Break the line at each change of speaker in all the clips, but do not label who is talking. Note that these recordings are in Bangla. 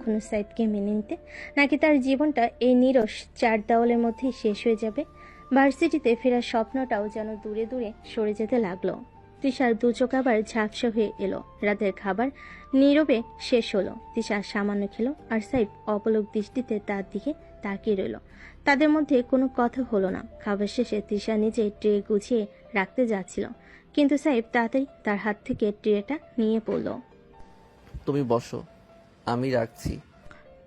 কোনো সাইফকে মেনে নিতে, নাকি তার জীবনটা এই নিরস চার দেওয়ালের মধ্যেই শেষ হয়ে যাবে? ভার্সিটিতে ফেরার স্বপ্নটাও যেন দূরে দূরে সরে যেতে লাগলো। তিশার দু চোখ আবার ঝাপসা হয়ে এলো। রাতের খাবার নীরবে শেষ হলো। তিশা সামান্য খেলো, আর সাইফ অপলক দৃষ্টিতে তার দিকে তাকিয়ে রইল। তাদের মধ্যে কোনো কথা হলো না। খাবার শেষে তিশা নিজে ট্রে গুছিয়ে রাখতে যাচ্ছিল, কিন্তু সাইফ তাড়াতাড়ি তার হাত থেকে ট্রেটা নিয়ে পড়ল।
তুমি বসো, আমি রাখছি।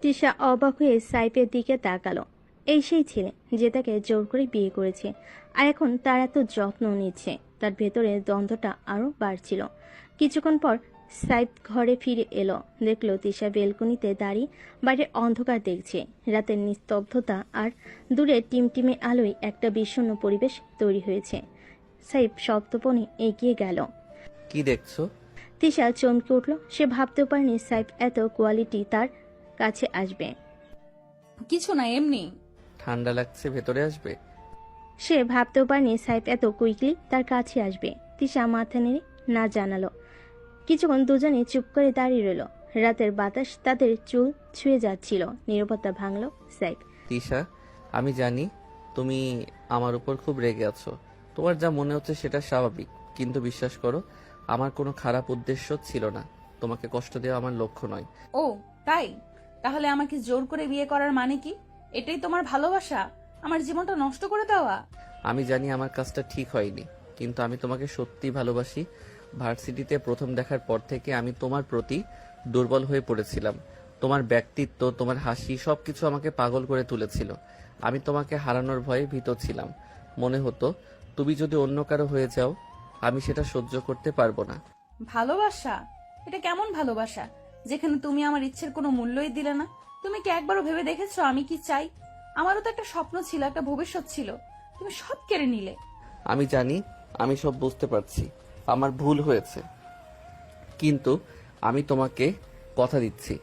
তিশা অবাক হয়ে সাইফের দিকে তাকালো। এই সেই ছেলে যে তাকে জোর করে বিয়ে করেছে, আর এখন তার এত যত্ন নিচ্ছে। তার ভেতরে দ্বন্দ্বটা আরো বাড়ছিল। কিছুক্ষণ পর সাইফ ঘরে ফিরে এলো। দেখলো তিশা বেলকনিতে দাঁড়িয়ে বাইরের অন্ধকার দেখছে। রাতের নিস্তব্ধতা আর দূরে টিমটিমে আলোয় একটা বিষণ্ণ পরিবেশ তৈরি হয়েছে। সাইফ সপ্তপনে এগিয়ে গেল।
কি দেখছো?
তিশা চমকে উঠল। সে ভাবতেও পারেনি সাইফ এত কোয়ালিটি তার কাছে আসবে।
কিছু না, এমনি।
ঠান্ডা লাগছে, ভেতরে আসবে?
সে ভাবতেও পারেনি সাইফ এত কুইকলি তার কাছে আসবে। তিশা মাথা নেড়ে না জানালো। কিছুক্ষণ দুজনে চুপ করে দাঁড়িয়ে রইল। রাতের বাতাস তাদের চুল ছুঁয়ে যাচ্ছিল। নীরবতা ভাঙল সাইফ।
তিশা, আমি জানি তুমি আমার উপর খুব রেগে আছো। তোমার যা মনে হচ্ছে সেটা স্বাভাবিক, কিন্তু বিশ্বাস করো, আমার কোনো খারাপ উদ্দেশ্য ছিল না। তোমাকে কষ্ট দেওয়া আমার লক্ষ্য নয়।
ও তাই? তাহলে আমাকে জোর করে বিয়ে করার মানে কি? এটাই তোমার ভালোবাসা? আমার জীবনটা নষ্ট করে দেওয়া?
আমি জানি আমার কাজটা ঠিক হয়নি, কিন্তু আমি তোমাকে সত্যি ভালোবাসি। ভার্সিটিতে প্রথম দেখার পর থেকে আমি তোমার প্রতি দুর্বল হয়ে পড়েছিলাম। তোমার ব্যক্তিত্ব, তোমার হাসি, সবকিছু আমাকে পাগল করে তুলেছিল। আমি তোমাকে হারানোর ভয়ে ভীত ছিলাম। মনে হতো তুমি যদি অন্য কারো হয়ে যাও, আমি সেটা সহ্য করতে পারবো না।
ভালোবাসা? এটা কেমন ভালোবাসা যেখানে তুমি আমার ইচ্ছের কোনো মূল্যই দিলে না? তুমি কি একবারও ভেবে দেখেছো আমি কি চাই? আমারও তো একটা স্বপ্ন ছিল, একটা ভবিষ্যৎ ছিল। তুমি সব কেড়ে নিলে।
আমি জানি, আমি সব বুঝতে পারছি, আমার ভুল হয়েছে। কিন্তু আমি তোমাকে কথা দিচ্ছি,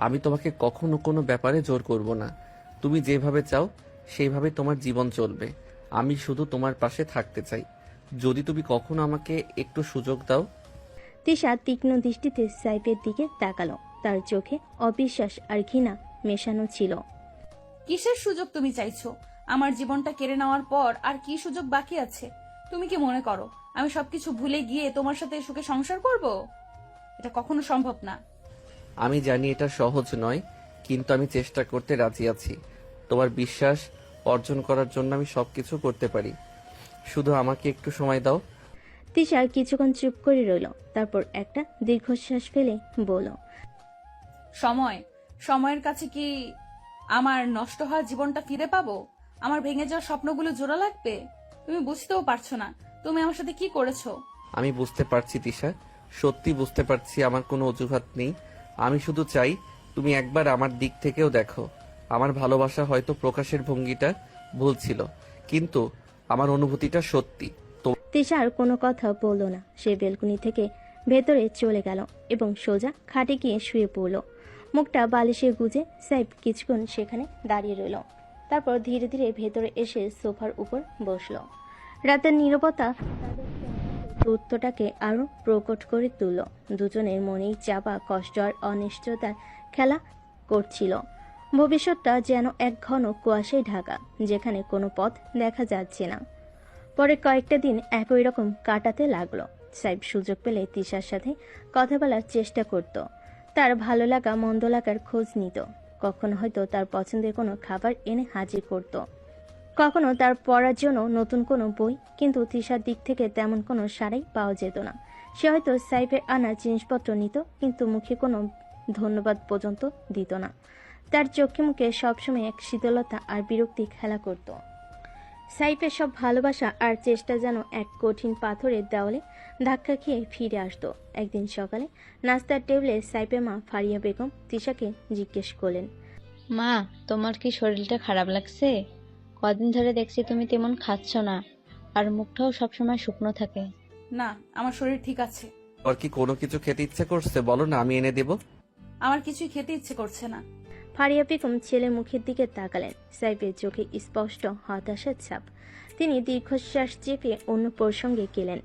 আমি তোমাকে কখনো কোনো ব্যাপারে জোর করব না। তুমি যেভাবে চাও সেইভাবে তোমার জীবন চলবে। আমি শুধু তোমার পাশে থাকতে চাই। যদি তুমি কখনো আমাকে একটু সুযোগ দাও।
তিশা তীক্ষ্ণ দৃষ্টিতে সাইফের দিকে তাকালো। তার চোখে অবিশ্বাস আর ঘৃণা মেশানো ছিল।
কিসের সুযোগ তুমি চাইছো? আমার জীবনটা কেড়ে নেওয়ার পর আর কি সুযোগ বাকি আছে? তুমি কি মনে করো আমি সবকিছু ভুলে গিয়ে তোমার সাথে সুখে সংসার করব? এটা কখনো সম্ভব না।
আমি জানি এটা সহজ নয়, কিন্তু আমি চেষ্টা করতে রাজি আছি। তোমার বিশ্বাস অর্জন করার জন্য আমি সবকিছু করতে পারি। শুধু আমাকে একটু সময় দাও।
তিশা কিছুক্ষণ চুপ করে রইল। তারপর একটা দীর্ঘশ্বাস ফেলে বলল,
সময়ের কাছে কি আমার নষ্ট হওয়া জীবনটা ফিরে পাবো? আমার ভেঙে যাওয়া স্বপ্নগুলো জোড়া লাগবে? তুমি বুঝতেও পারছো না তুমি আমার সাথে কি করেছো।
আমি বুঝতে পারছি তিশা, সত্যি বুঝতে পারছি। আমার কোনো অজুহাত নেই। আমি শুধু চাই তুমি একবার আমার দিক থেকেও দেখো। আমার ভালোবাসা হয়তো প্রকাশের ভঙ্গিটা ভুল ছিল, কিন্তু আমার অনুভূতিটা সত্যি।
তিশা আর কোনো কথা বলল না। সে বেলকনি থেকে ভেতরে চলে গেল এবং সোজা খাটে গিয়ে শুয়ে পড়ল। মুখটা বালিশে গুজে সাইফ কিছুক্ষণ সেখানে দাঁড়িয়ে রইল। তারপর ধীরে ধীরে ভেতরে এসে সোফার উপর বসল। রাতের নীরবতা তাদের দূরত্বটাকে আরো প্রকট করে তুলল। দুজনের মনেই চাপা কষ্ট আর অনিশ্চয়তার খেলা করছিল। ভবিষ্যৎটা যেন এক ঘন কুয়াশায় ঢাকা, যেখানে কোনো পথ দেখা যাচ্ছে না। পরে কয়েকটা দিন একই রকম কাটাতে লাগলো। সাইফ সুযোগ পেলে তিশার সাথে কথা বলার চেষ্টা করত। তার ভালো লাগা মন্দ লাগার খোঁজ নিত। কখনো হয়তো তার পছন্দের কোনো খাবার এনে হাজির করত, কখনো তার পড়ার জন্য নতুন কোনো বই। কিন্তু তিশার দিক থেকে তেমন কোনো সাড়াই পাওয়া যেত না। সে হয়তো সাইফের আনা জিনিসপত্র নিত, কিন্তু মুখে কোনো ধন্যবাদ পর্যন্ত দিত না। তার চোখে মুখে সবসময় এক শীতলতা আর বিরক্তি খেলা করত। সাইফের সব ভালোবাসা আর চেষ্টা যেন এক কঠিন পাথরের দেওয়ালে ধাক্কা খেয়ে ফিরে আসতো। একদিন সকালে নাস্তার টেবিলে সাইফের মা ফারিয়া বেগম তিশাকে জিজ্ঞেস করলেন,
মা, তোমার কি শরীরটা খারাপ লাগছে? কদিন ধরে দেখছি তুমি তেমন খাচ্ছ না, আর মুখটাও সবসময় শুকনো থাকে।
না, আমার শরীর ঠিক আছে।
আর কি কোনো কিছু খেতে ইচ্ছে করছে? বলো না, আমি এনে দেব।
আমার কিছুই খেতে ইচ্ছে করছে না।
ফারিয়া বেগম ছেলের মুখের দিকে তাকালেন। সাইফের চোখে স্পষ্ট হতাশার ছাপ। তিনি দীর্ঘশ্বাস চেপে অন্য প্রসঙ্গে গেলেন।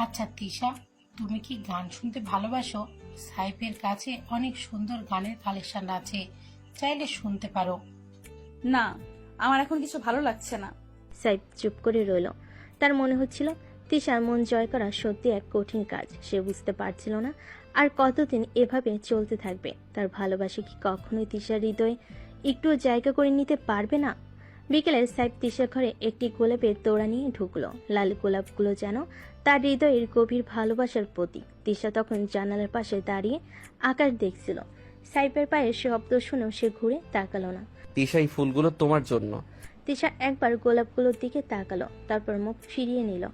আচ্ছা তিশা, তুমি কি গান শুনতে ভালোবাসো? সাইফের কাছে অনেক সুন্দর গানের কালেকশন আছে, চাইলে শুনতে পারো।
না, আমার এখন কিছু ভালো লাগছে না।
সাইফ চুপ করে রইল। তার মনে হচ্ছিল তিশার মন জয় করা সত্যি এক কঠিন কাজ। সে বুঝতে পারছিল না আর কতদিন এভাবে চলতে থাকবে। তার ভালোবাসা কি কখনোই তিশার হৃদয়ে একটু জায়গা করে নিতে পারবে না? বিকেলে সাইফ তিশার ঘরে একটি গোলাপের তোড়া নিয়ে ঢুকলো। লাল গোলাপগুলো যেন তার হৃদয়ের গভীর ভালোবাসার প্রতীক। তিশা তখন জানালার পাশে দাঁড়িয়ে আকাশ দেখছিল। সাইফের পায়ের শব্দ শুনেও সে ঘুরে তাকালো না।
তিশা, এই ফুলগুলো তোমার জন্য।
তিশা একবার গোলাপগুলোর দিকে তাকালো, তারপর মুখ ফিরিয়ে নিল।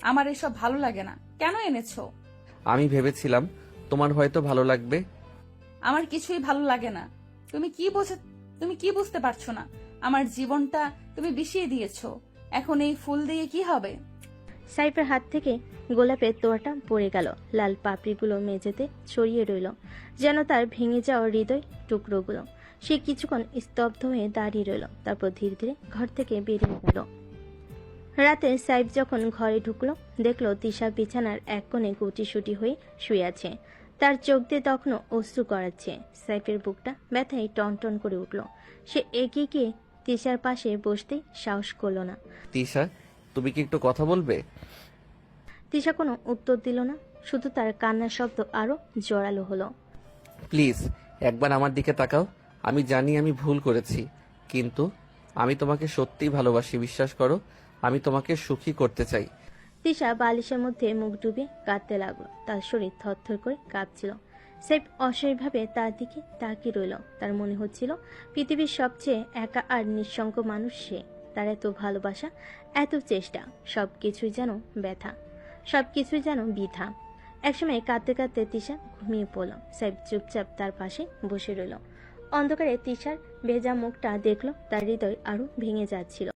আমার এসব ভালো লাগে না। কেন এনেছো?
আমি ভেবেছিলাম তোমার হয়তো ভালো লাগবে।
আমার কিছুই ভালো লাগে না। তুমি কি বুঝতে পারছো না? আমার জীবনটা তুমি বিষিয়ে দিয়েছো। এখন এই ফুল দিয়ে কি হবে?
সাইফের হাত থেকে গোলাপের তোড়াটা পড়ে গেল। লাল পাপড়িগুলো মেঝেতে ছড়িয়ে রইল, যেন তার ভেঙে যাওয়া হৃদয় টুকরোগুলো। সে কিছুক্ষণ স্তব্ধ হয়ে দাঁড়িয়ে রইল, তারপর ধীরে ধীরে ঘর থেকে বেরিয়ে গেল। রাতে সাইফ যখন ঘরে ঢুকলো, দেখলো তিশা বিছানার এক কোণে গুটিসুটি হয়ে শুয়ে আছে। তার চোখ দিয়ে তখনও অশ্রু গড়াচ্ছে। সাইফের বুকটা ব্যথায় টনটন করে উঠল। সে এগিয়ে গিয়ে তিশার পাশে বসতে সাহস করলো না।
তিশা, তুমি কি একটু কথা বলবে?
তিশা কোনো উত্তর দিল না, শুধু তার কান্নার শব্দ আরো জোরালো হলো।
প্লিজ একবার আমার দিকে তাকাও। আমি জানি আমি ভুল করেছি, কিন্তু আমি তোমাকে সত্যিই ভালোবাসি, বিশ্বাস করো। আমি তোমাকে সুখী করতে চাই।
তিশা বালিশের মধ্যে মুখ ডুবিয়ে কাঁদতে লাগলো। তার শরীর থরথর করে কাঁপছিল। সাইফ অসহায়ভাবে তার দিকে তাকিয়ে রইল। তার মনে হচ্ছিল পৃথিবীর সবচেয়ে একা আর নিঃসঙ্গ মানুষ সে। তার এত ভালোবাসা, এত চেষ্টা, সবকিছুই যেন ব্যথা, সবকিছুই যেন বৃথা। একসময় কাঁদতে কাঁদতে তিশা ঘুমিয়ে পড়ল। সাইফ চুপচাপ তার পাশে বসে রইল। অন্ধকারে তিশার ভেজা মুখটা দেখলো। তার হৃদয় আরো ভেঙে যাচ্ছিল।